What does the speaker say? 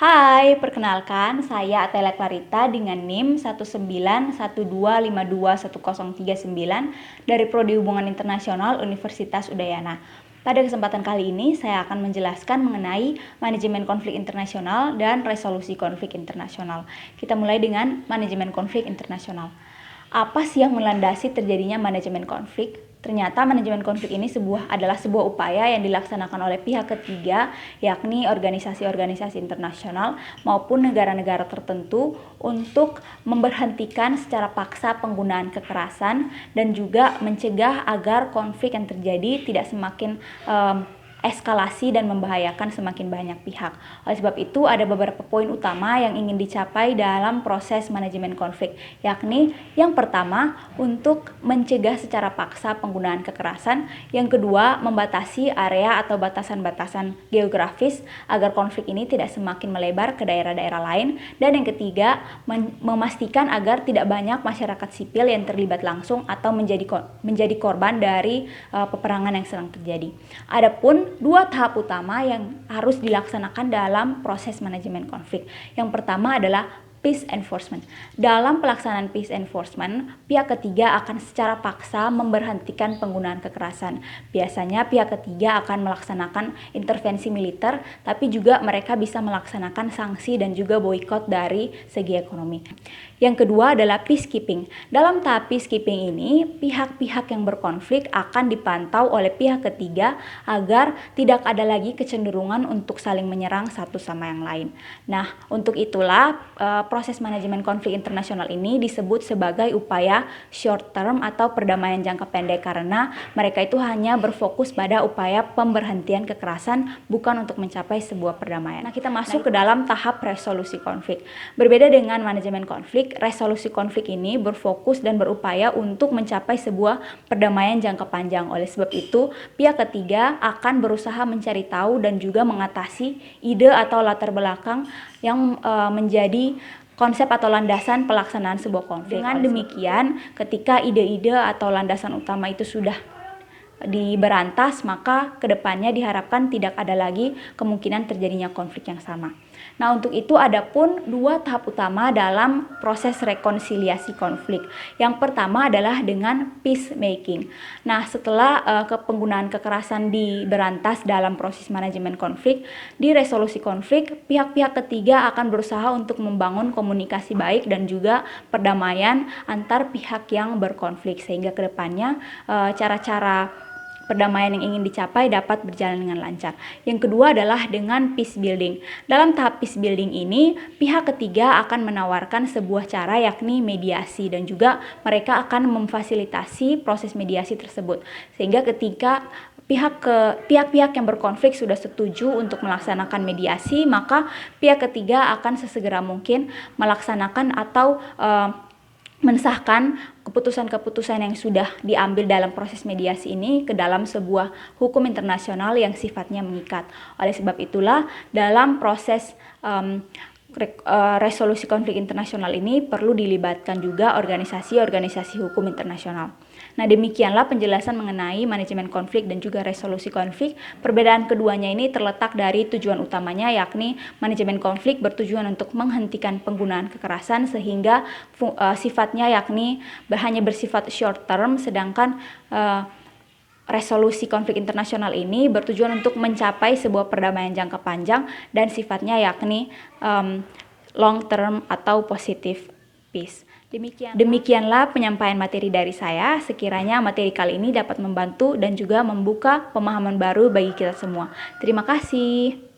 Hai, perkenalkan saya Atela Clarita dengan NIM 19125210339 dari Prodi Hubungan Internasional Universitas Udayana. Pada kesempatan kali ini saya akan menjelaskan mengenai manajemen konflik internasional dan resolusi konflik internasional. Kita mulai dengan manajemen konflik internasional. Apa sih yang melandasi terjadinya manajemen konflik? Ternyata manajemen konflik ini adalah sebuah upaya yang dilaksanakan oleh pihak ketiga, yakni organisasi-organisasi internasional maupun negara-negara tertentu untuk memberhentikan secara paksa penggunaan kekerasan dan juga mencegah agar konflik yang terjadi tidak semakin eskalasi dan membahayakan semakin banyak pihak. Oleh sebab itu, ada beberapa poin utama yang ingin dicapai dalam proses manajemen konflik, yakni yang pertama, untuk mencegah secara paksa penggunaan kekerasan, yang kedua, membatasi area atau batasan-batasan geografis agar konflik ini tidak semakin melebar ke daerah-daerah lain, dan yang ketiga, memastikan agar tidak banyak masyarakat sipil yang terlibat langsung atau menjadi korban dari peperangan yang sedang terjadi. Adapun dua tahap utama yang harus dilaksanakan dalam proses manajemen konflik. Yang pertama adalah peace enforcement. Dalam pelaksanaan peace enforcement, pihak ketiga akan secara paksa memberhentikan penggunaan kekerasan. Biasanya pihak ketiga akan melaksanakan intervensi militer, tapi juga mereka bisa melaksanakan sanksi dan juga boikot dari segi ekonomi. Yang kedua adalah peacekeeping. Dalam tahap peacekeeping ini, pihak-pihak yang berkonflik akan dipantau oleh pihak ketiga agar tidak ada lagi kecenderungan untuk saling menyerang satu sama yang lain. Nah, untuk itulah proses manajemen konflik internasional ini disebut sebagai upaya short term atau perdamaian jangka pendek karena mereka itu hanya berfokus pada upaya pemberhentian kekerasan, bukan untuk mencapai sebuah perdamaian. Nah, kita masuk ke dalam tahap resolusi konflik. Berbeda dengan manajemen konflik, resolusi konflik ini berfokus dan berupaya untuk mencapai sebuah perdamaian jangka panjang. Oleh sebab itu, pihak ketiga akan berusaha mencari tahu dan juga mengatasi ide atau latar belakang yang menjadi konsep atau landasan pelaksanaan sebuah konflik. Dengan demikian, ketika ide-ide atau landasan utama itu sudah diberantas, maka kedepannya diharapkan tidak ada lagi kemungkinan terjadinya konflik yang sama. Nah, untuk itu ada pun dua tahap utama dalam proses rekonsiliasi konflik. Yang pertama adalah dengan peacemaking. Nah, setelah penggunaan kekerasan diberantas dalam proses manajemen konflik, di resolusi konflik, pihak-pihak ketiga akan berusaha untuk membangun komunikasi baik dan juga perdamaian antar pihak yang berkonflik, sehingga kedepannya cara-cara perdamaian yang ingin dicapai dapat berjalan dengan lancar. Yang kedua adalah dengan peace building. Dalam tahap peace building ini, pihak ketiga akan menawarkan sebuah cara yakni mediasi dan juga mereka akan memfasilitasi proses mediasi tersebut. Sehingga ketika pihak-pihak yang berkonflik sudah setuju untuk melaksanakan mediasi, maka pihak ketiga akan sesegera mungkin melaksanakan atau mensahkan keputusan-keputusan yang sudah diambil dalam proses mediasi ini ke dalam sebuah hukum internasional yang sifatnya mengikat. Oleh sebab itulah dalam proses resolusi konflik internasional ini perlu dilibatkan juga organisasi-organisasi hukum internasional. Nah, demikianlah penjelasan mengenai manajemen konflik dan juga resolusi konflik. Perbedaan keduanya ini terletak dari tujuan utamanya, yakni manajemen konflik bertujuan untuk menghentikan penggunaan kekerasan sehingga sifatnya yakni hanya bersifat short term, sedangkan resolusi konflik internasional ini bertujuan untuk mencapai sebuah perdamaian jangka panjang dan sifatnya yakni long term atau positive peace. Demikianlah penyampaian materi dari saya. Sekiranya materi kali ini dapat membantu dan juga membuka pemahaman baru bagi kita semua. Terima kasih.